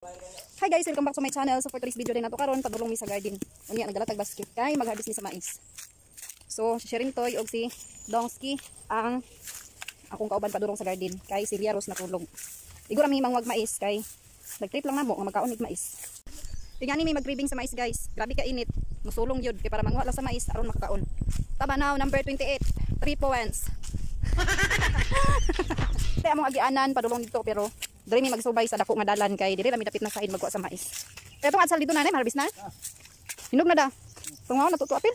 Hi guys, welcome back to my channel. So for today's video din nato karon padulong mi sa garden. Unya nagdalatag basket kay mag-harvest ni sa mais. So sharing toy og si Dongski ang akong kauban padulong sa garden kay si Ria Rose natulog. Igura mi mangwag mais kay nagtrip lang namo nga magkaon ig mais. Tingani mi mag-craving sa mais guys. Grabe ka init. Musulong yun kay para manguha lang sa mais aron makakaon. Tabanaw number 28, 3 points. Tay among agianan padulong dito pero diri mi magsubay sa dako nga dalan kay diri ra mi dapit na said magkuha sa mais. Eto nga atsal dito na harvest na. Hinog na da. Tungaw na tutu apil.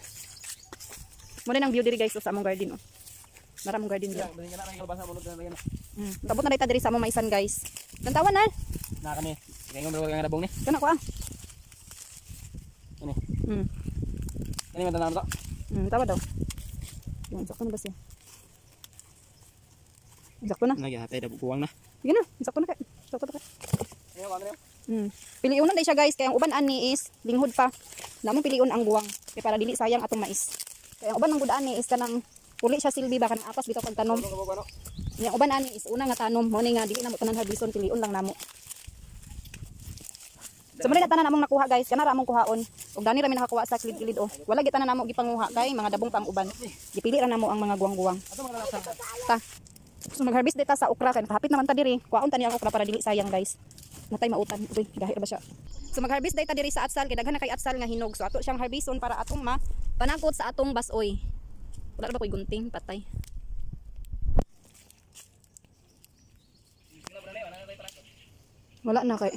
Mo nang view diri guys sa among garden oh. Maramong garden diri. Tabot na dita diri sa among maisan guys. Tantawan na. Na kami. Kaya ngomong nga dabong ni. Kana ko ah. Ini. Ini man to. Tawa daw. Yung sakto na ba siya? Sakto na. Naghatay da buwang na. Sige na, sakto na kay. Sakto na kay. Piliunan day siya guys, kaya ang uban ani is linghod pa. Namon piliun ang guwang kay para dili sayang atong mais. Kaya ang uban ng gudaan ni is kanang puli siya silbi ba kanang apas bitaw pagtanom. Yang uban ani is una nga tanom, mo ni nga dili namo tanan harbison piliun lang namo. So mali na tanan namong nakuha guys, kana ra among kuhaon. Ug dani ra mi nakakuha sa kilid-kilid oh. Wala gyud tanan namo gipanguha kay mga dabong pang uban. Gipili ra namo ang mga guwang-guwang. Ta. So mag-harvest dita sa okra kay nakahapit naman ta diri. Kuhaon ta niya ang okra para dili sayang guys. Natay mautan. Uy, gahi ba siya? So mag-harvest dita diri sa atsal kay daghan na kay atsal nga hinog. So ato siyang harveston para atong panangkot sa atong basoy. Wala ra ba koy gunting patay. Wala na kay.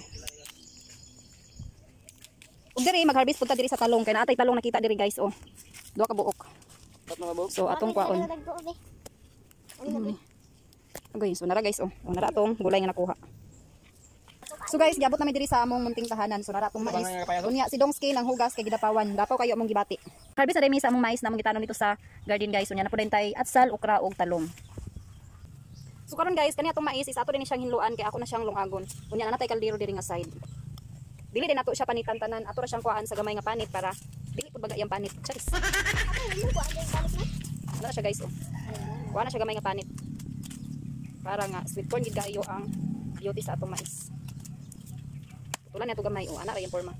Ug diri mag-harvest punta diri sa talong kay naatay talong nakita diri guys oh. Duha ka buok. So atong kuhaon. Okay, so nara guys oh. Nara atong gulay nga nakuha. So guys, giabot namin diri sa among munting tahanan. So nara atong mais. Unya si Dongski nang hugas kay gidapawan. Dapaw kayo among gibati. Harvest na demi sa among mais na among gitanom dito sa garden guys. Unya na po din tay atsal, okra ug talong. So karon guys, kani atong mais is ato din siyang hinluan kay ako na siyang lungagon. Unya na natay kaldero diri nga side. Dili din nato siya panitan tanan. Ato ra siyang kuhaan sa gamay nga panit para dili pud baga iyang panit. Charis. Wala siya guys oh. Kuha na siya gamay nga panit. Para nga sweet corn gid kaayo ang beauty sa atong mais. Tulan niya ito gamay o anak ra yung forma.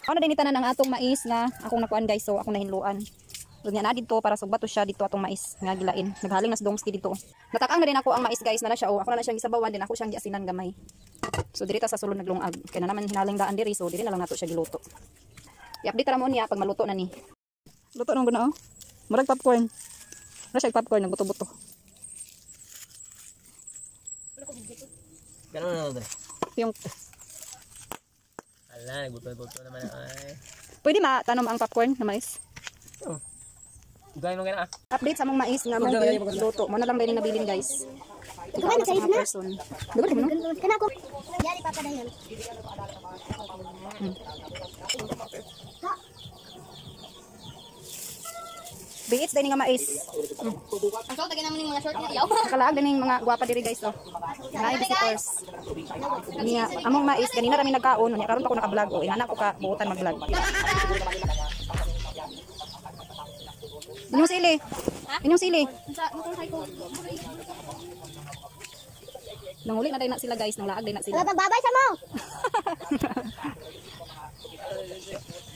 Ano din itanan ang atong mais nga akong nakuan guys so akong nahinluan. Ug nya na dito para sugbato siya dito atong mais nga gilain. Naghaling na si Dongski dito. Natakang na din ako ang mais guys na siya o ako na siyang gisabawan din ako siyang giasinan gamay. So diri ta sa sulod naglungag kay na naman hinaling daan diri so diri na lang nato siya giluto. I-update ra mo niya pag maluto na ni. Luto nang guna oh. Murag popcorn. Wala siya popcorn nagbuto-buto. Ganun na dre. Yung Ala, nagbuto-buto naman ay. pwede ma-tanom ang popcorn na mais. Oh. Gay mo gana. Update sa mong mais nga mong luto. Mo na lang din nabilin guys. Kumain na kayo na. Diba mo? Kana ko. Yari papadayon. Biits din nga mais. Ang so tagay naman yung mga short na yaw. Nakalaag din yung mga gwapa diri guys oh. Mga visitors. Niya among mais kanina ra mi nagkaon nya karon pa ko naka-vlog oh. Ingana ko ka buutan mag-vlog. Inyong sili. Inyong sili. Nanguli na din na sila guys, nang laag din na sila. Wala babay sa mo.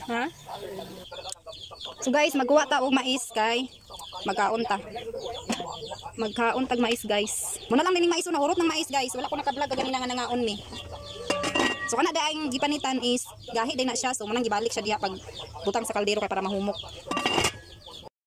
Ha? So guys, magkuha ta og mais kay magkaon ta. Magkaon tag mais guys. Muna lang dining mais na urot ng mais guys. Wala ko naka-vlog ganina nga nangaon ni. So kana daing gipanitan is gahi din na siya so manang gibalik siya diha pag butang sa kaldero kay para mahumok.